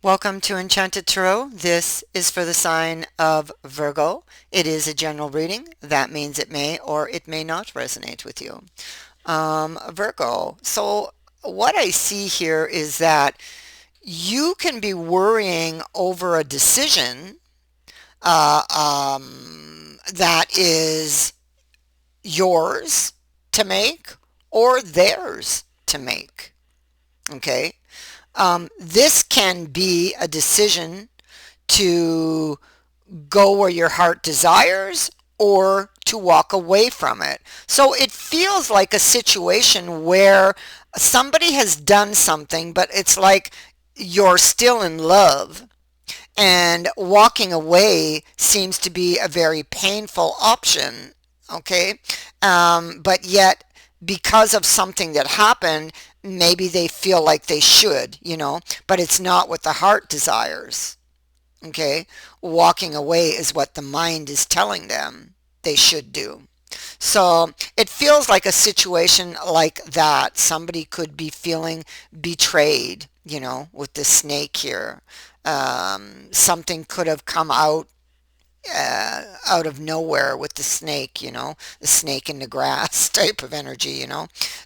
Welcome to Enchanted Tarot. This is for the sign of Virgo. It is a general reading. That means it may or it may not resonate with you. Virgo. So what I see here is that you can be worrying over a decision that is yours to make or theirs to make. Okay? This can be a decision to go where your heart desires or to walk away from it. So it feels like a situation where somebody has done something, but it's like you're still in love, and walking away seems to be a very painful option. Okay. But yet, because of something that happened, maybe they feel like they should, but it's not what the heart desires. Okay. Walking away is what the mind is telling them they should do. So it feels like a situation like that. Somebody could be feeling betrayed, with the snake here. Something could have come out of nowhere with the snake, the snake in the grass type of energy,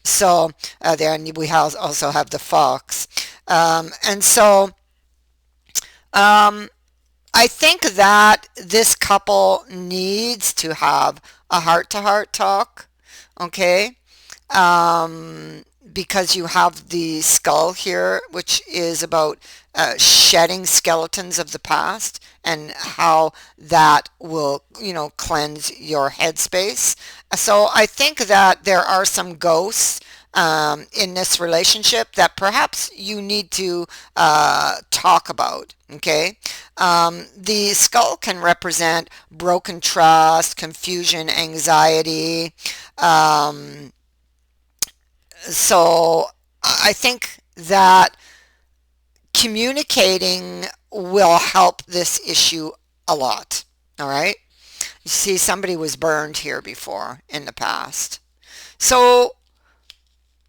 So then we also have the fox. And so um, I think that this couple needs to have a heart-to-heart talk, okay? Because you have the skull here, which is about shedding skeletons of the past and how that will, cleanse your headspace. So I think that there are some ghosts in this relationship that perhaps you need to talk about. Okay. The skull can represent broken trust, confusion, anxiety. Um, so I think that communicating will help this issue a lot. All right. You see, somebody was burned here before in the past. So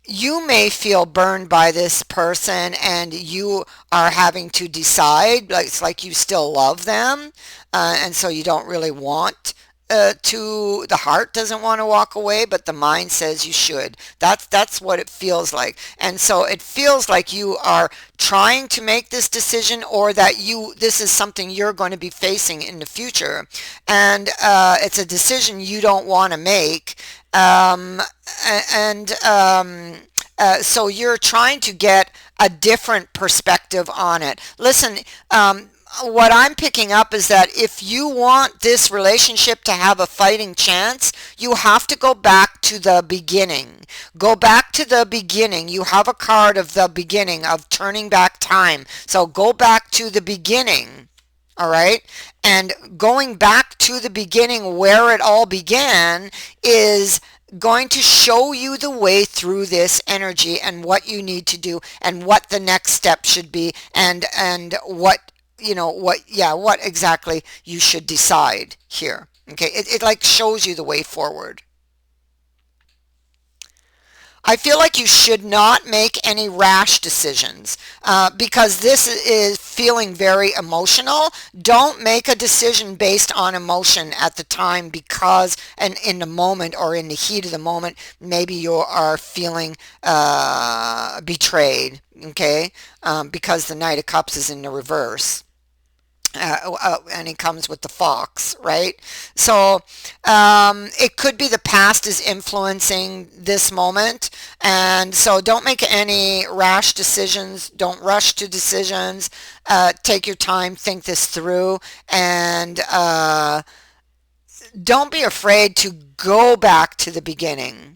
you may feel burned by this person and you are having to decide, like it's like you still love them, and so you don't really want the heart doesn't want to walk away, but the mind says you should. That's what it feels like. And so it feels like you are trying to make this decision, or that this is something you're going to be facing in the future, and it's a decision you don't want to make. um, so you're trying to get a different perspective on it. Listen, what I'm picking up is that if you want this relationship to have a fighting chance, you have to go back to the beginning. Go back to the beginning. You have a card of the beginning, of turning back time. So go back to the beginning. All right. And going back to the beginning where it all began is going to show you the way through this energy and what you need to do and what the next step should be, and what exactly you should decide here. Okay. It like shows you the way forward. I feel like you should not make any rash decisions because this is feeling very emotional. Don't make a decision based on emotion at the time, because and in the moment or in the heat of the moment, maybe you are feeling betrayed, okay? Because the Knight of Cups is in the reverse. And he comes with the fox, right? So it could be the past is influencing this moment, and so don't make any rash decisions. Don't rush to decisions. Take your time, think this through, and don't be afraid to go back to the beginning.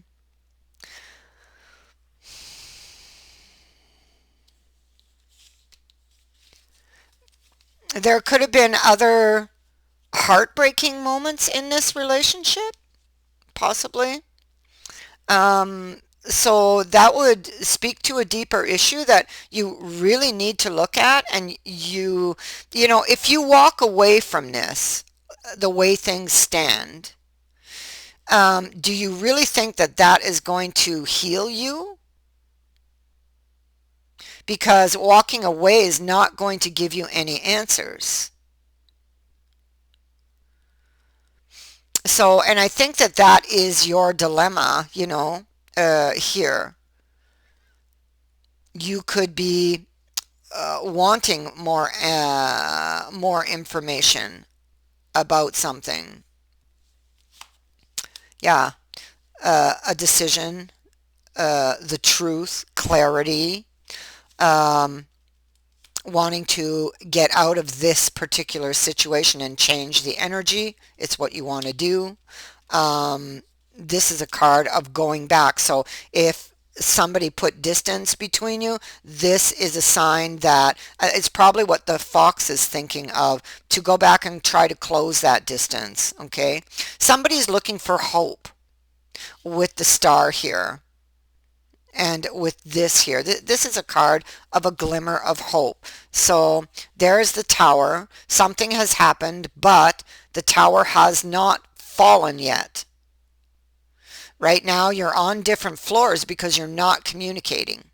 There could have been other heartbreaking moments in this relationship, possibly. So that would speak to a deeper issue that you really need to look at. And if you walk away from this, the way things stand, do you really think that that is going to heal you? because walking away is not going to give you any answers. So, and I think that that is your dilemma, here. You could be wanting more information about something. Yeah, a decision, the truth, clarity, um, wanting to get out of this particular situation and change the energy. It's what you want to do. Um, this is a card of going back. So if somebody put distance between you, this is a sign that it's probably what the fox is thinking of, to go back and try to close that distance. Okay. Somebody's looking for hope with the star here. And with this here, this is a card of a glimmer of hope. So there's the tower. Something has happened, but the tower has not fallen yet. Right now, you're on different floors because you're not communicating.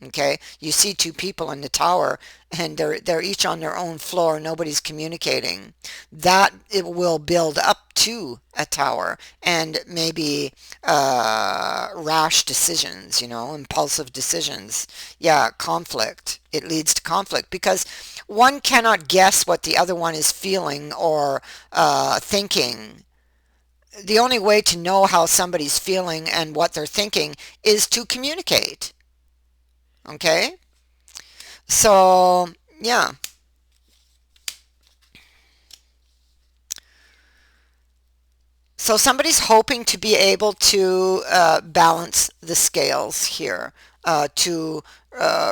Okay, you see two people in the tower and they're each on their own floor. Nobody's communicating. That it will build up to a tower, and maybe rash decisions, impulsive decisions. Yeah, conflict. It leads to conflict because one cannot guess what the other one is feeling or thinking. The only way to know how somebody's feeling and what they're thinking is to communicate. Okay? So, yeah. So somebody's hoping to be able to balance the scales here, to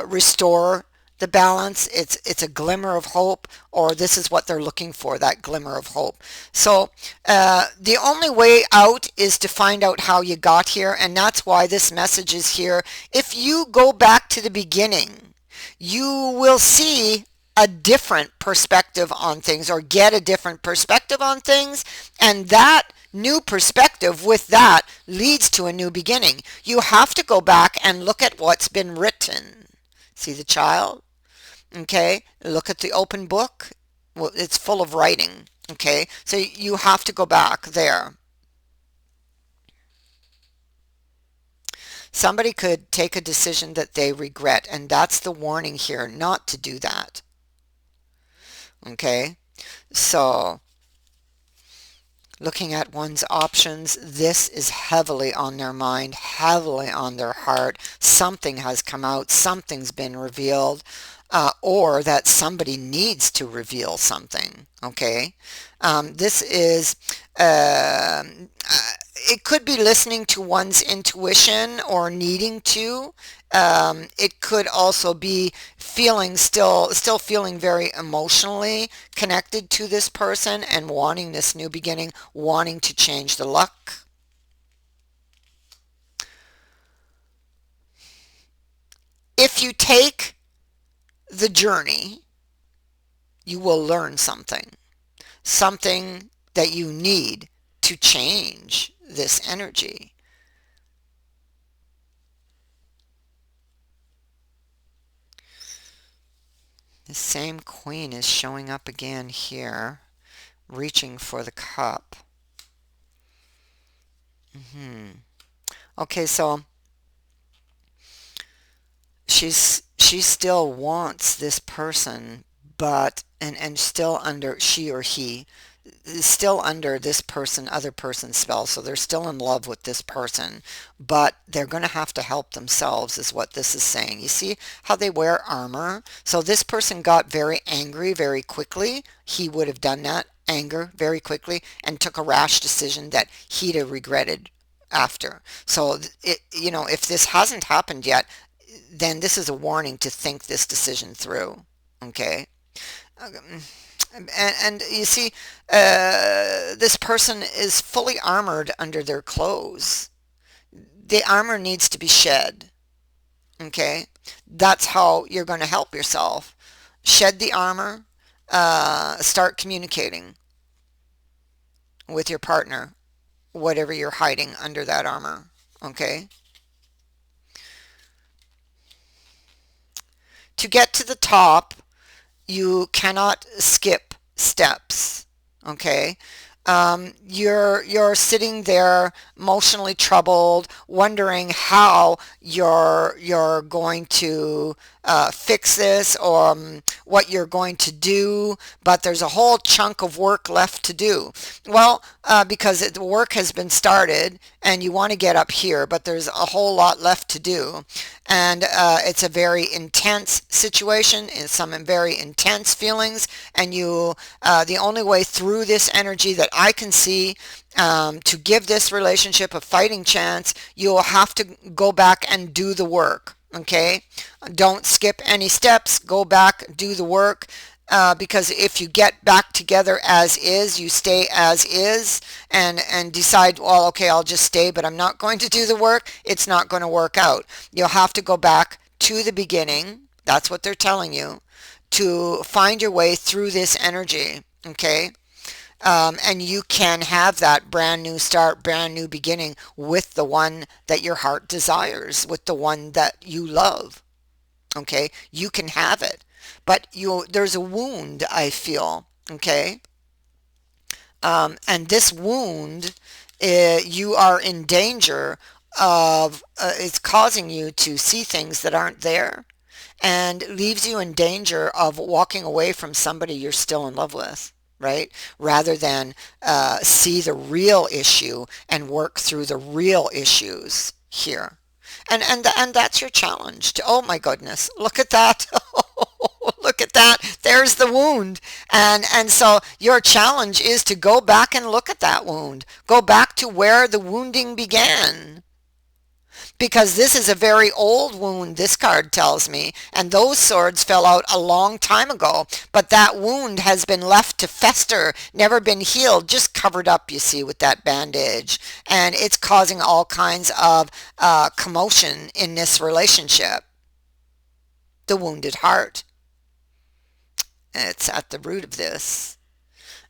restore the balance. It's a glimmer of hope, or this is what they're looking for, that glimmer of hope. So the only way out is to find out how you got here, and that's why this message is here. If you go back to the beginning, you will see a different perspective on things, or get a different perspective on things, and that new perspective with that leads to a new beginning. You have to go back and look at what's been written. See the child? Okay, look at the open book. Well, it's full of writing. Okay, so you have to go back there. Somebody could take a decision that they regret, and that's the warning here, not to do that. Okay, so looking at one's options, this is heavily on their mind, heavily on their heart. Something has come out, something's been revealed, or that somebody needs to reveal something. Okay, this is it could be listening to one's intuition or needing to. It could also be feeling still feeling very emotionally connected to this person and wanting this new beginning, wanting to change the luck. If you take the journey, you will learn something that you need to change this energy. The same queen is showing up again here, reaching for the cup. Okay, so she still wants this person, but and still under, she or he is still under this other person's spell. So they're still in love with this person, but they're going to have to help themselves, is what this is saying. You see how they wear armor? So this person got very angry very quickly. He would have done that, anger very quickly, and took a rash decision that he'd have regretted after. So if this hasn't happened yet, then this is a warning to think this decision through. Okay. Um, and you see, this person is fully armored under their clothes. The armor needs to be shed. Okay, that's how you're going to help yourself. Shed the armor. Start communicating with your partner, whatever you're hiding under that armor. Okay. to get to the top, you cannot skip steps. Okay. You're sitting there emotionally troubled, wondering how you're going to fix this, or what you're going to do, but there's a whole chunk of work left to do. Well, because the work has been started and you want to get up here, but there's a whole lot left to do. And it's a very intense situation, and some very intense feelings, and the only way through this energy that I can see, to give this relationship a fighting chance, you'll have to go back and do the work. Okay, don't skip any steps. Go back, do the work. Because if you get back together as is, you stay as is, and decide, well, okay, I'll just stay, but I'm not going to do the work, it's not going to work out. You'll have to go back to the beginning. That's what they're telling you, to find your way through this energy. Okay. And you can have that brand new start, brand new beginning with the one that your heart desires, with the one that you love. Okay, you can have it, but there's a wound, I feel. Okay, and this wound, you are in danger of, it's causing you to see things that aren't there, and leaves you in danger of walking away from somebody you're still in love with, right? Rather than see the real issue and work through the real issues here. And that's your challenge. Oh my goodness, look at that. Look at that. There's the wound. And so your challenge is to go back and look at that wound. Go back to where the wounding began. Because this is a very old wound, this card tells me, and those swords fell out a long time ago, but that wound has been left to fester, never been healed, just covered up, you see, with that bandage, and it's causing all kinds of commotion in this relationship. The wounded heart, it's at the root of this,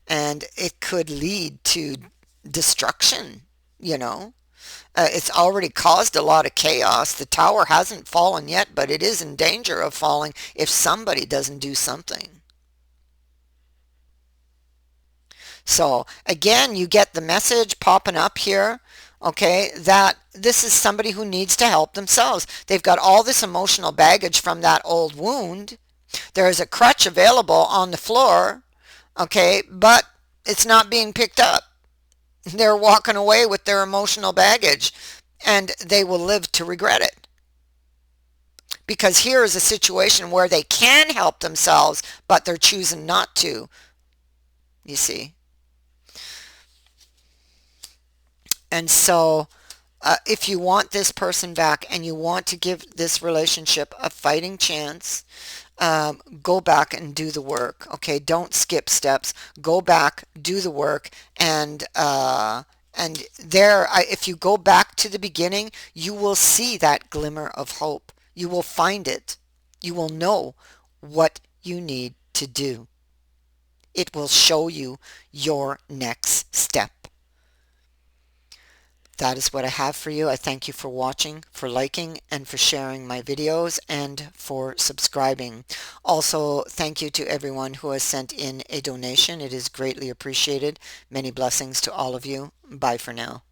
and it could lead to destruction, you know. It's already caused a lot of chaos. The tower hasn't fallen yet, but it is in danger of falling if somebody doesn't do something. So again, you get the message popping up here, okay, that this is somebody who needs to help themselves. They've got all this emotional baggage from that old wound. There is a crutch available on the floor, okay, but it's not being picked up. They're walking away with their emotional baggage, and they will live to regret it. Because here is a situation where they can help themselves, but they're choosing not to, you see. And so if you want this person back and you want to give this relationship a fighting chance, go back and do the work. Okay, don't skip steps. Go back, do the work, and there, if you go back to the beginning, you will see that glimmer of hope. You will find it. You will know what you need to do. It will show you your next step. That is what I have for you. I thank you for watching, for liking, and for sharing my videos, and for subscribing. Also, thank you to everyone who has sent in a donation. It is greatly appreciated. Many blessings to all of you. Bye for now.